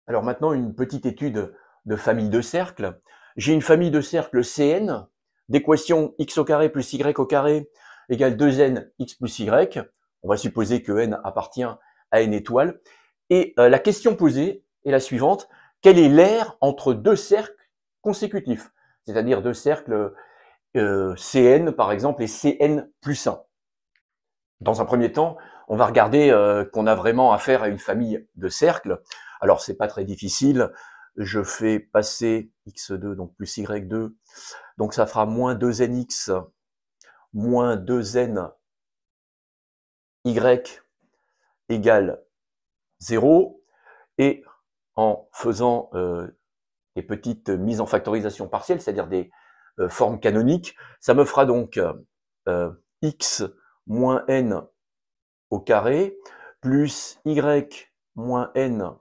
Alors maintenant, une petite étude de famille de cercles. J'ai une famille de cercles Cn, d'équation x au carré plus y au carré égale 2n x plus y. On va supposer que n appartient à une étoile. Et la question posée est la suivante. Quelle est l'aire entre deux cercles consécutifs? C'est-à-dire deux cercles Cn, par exemple, et Cn plus 1. Dans un premier temps, on va regarder qu'on a vraiment affaire à une famille de cercles. Alors, c'est pas très difficile. Je fais passer x2, donc plus y2. Donc, ça fera moins 2nx moins 2ny égale 0. Et en faisant des petites mises en factorisation partielle, c'est-à-dire des formes canoniques, ça me fera donc x moins n au carré plus y moins n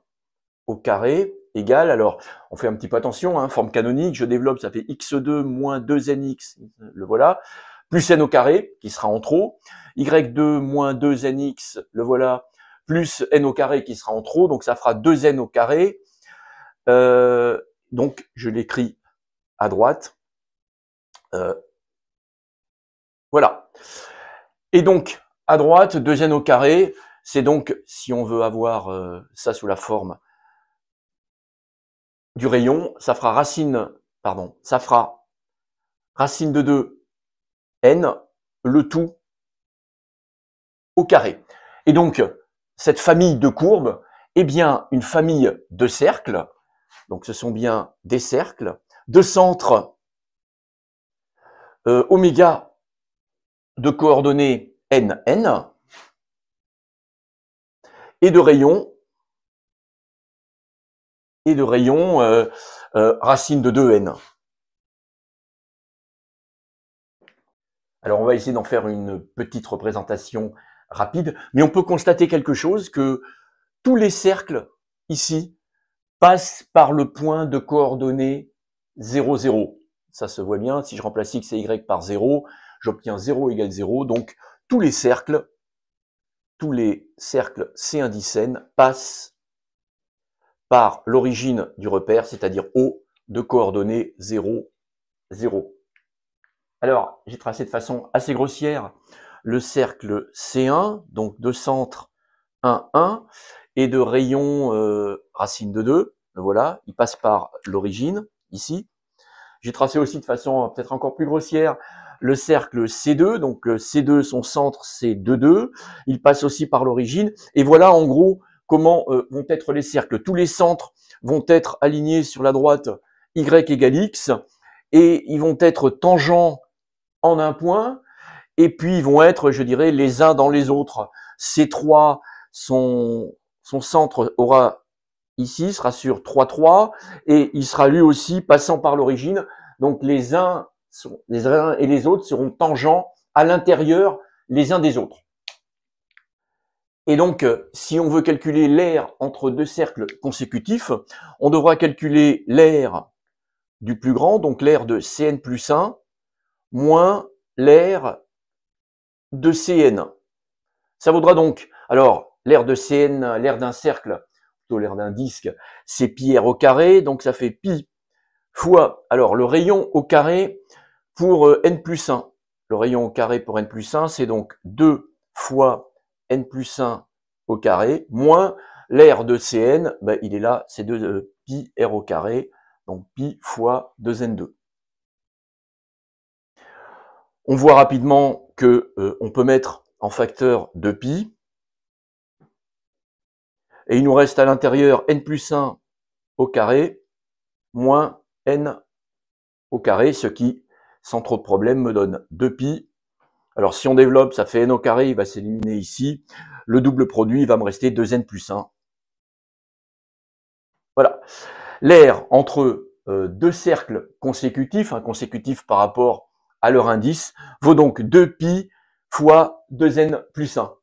au carré égale, alors on fait un petit peu attention, hein, forme canonique, je développe, ça fait x2 moins 2nx, le voilà, plus n au carré, qui sera en trop, y2 moins 2nx, le voilà, plus n au carré qui sera en trop, donc ça fera 2n au carré, donc je l'écris à droite, voilà. Et donc, à droite, 2n au carré, c'est donc, si on veut avoir ça sous la forme du rayon, ça fera racine de 2 n, le tout au carré. Et donc, cette famille de courbes est bien une famille de cercles, donc ce sont bien des cercles, de centres oméga de coordonnées n, n, et de rayons racine de 2n. Alors on va essayer d'en faire une petite représentation rapide, mais on peut constater quelque chose, que tous les cercles ici passent par le point de coordonnées 0, 0. Ça se voit bien, si je remplace x et y par 0, j'obtiens 0 égale 0, donc tous les cercles C1 passent par l'origine du repère, c'est-à-dire O de coordonnées 0, 0. Alors, j'ai tracé de façon assez grossière le cercle C1, donc de centre 1, 1, et de rayon racine de 2. Voilà, il passe par l'origine, ici. J'ai tracé aussi de façon peut-être encore plus grossière le cercle C2, donc C2, son centre, c'est 2, 2. Il passe aussi par l'origine. Et voilà, en gros, comment vont être les cercles. Tous les centres vont être alignés sur la droite Y égale X, et ils vont être tangents en un point, et puis ils vont être, je dirais, les uns dans les autres. C3, son centre aura ici, sera sur 3, 3, et il sera lui aussi passant par l'origine. Donc les uns et les autres seront tangents à l'intérieur les uns des autres. Et donc, si on veut calculer l'aire entre deux cercles consécutifs, on devra calculer l'aire du plus grand, donc l'aire de Cn plus 1, moins l'aire de Cn. Ça vaudra donc, alors, l'aire de Cn, l'aire d'un cercle, plutôt l'aire d'un disque, c'est pi r au carré, donc ça fait pi fois, alors, le rayon au carré pour n plus 1. Le rayon au carré pour n plus 1, c'est donc 2 fois n plus 1 au carré, moins l'aire de Cn, ben, il est là, c'est 2 pi r au carré, donc pi fois 2n2. On voit rapidement que on peut mettre en facteur de pi, et il nous reste à l'intérieur n plus 1 au carré, moins n au carré, ce qui, sans trop de problème, me donne 2pi. Alors si on développe, ça fait n au carré, il va s'éliminer ici. Le double produit, il va me rester 2n plus 1. Voilà. L'aire entre deux cercles consécutifs, consécutifs par rapport à leur indice, vaut donc 2pi fois 2n plus 1.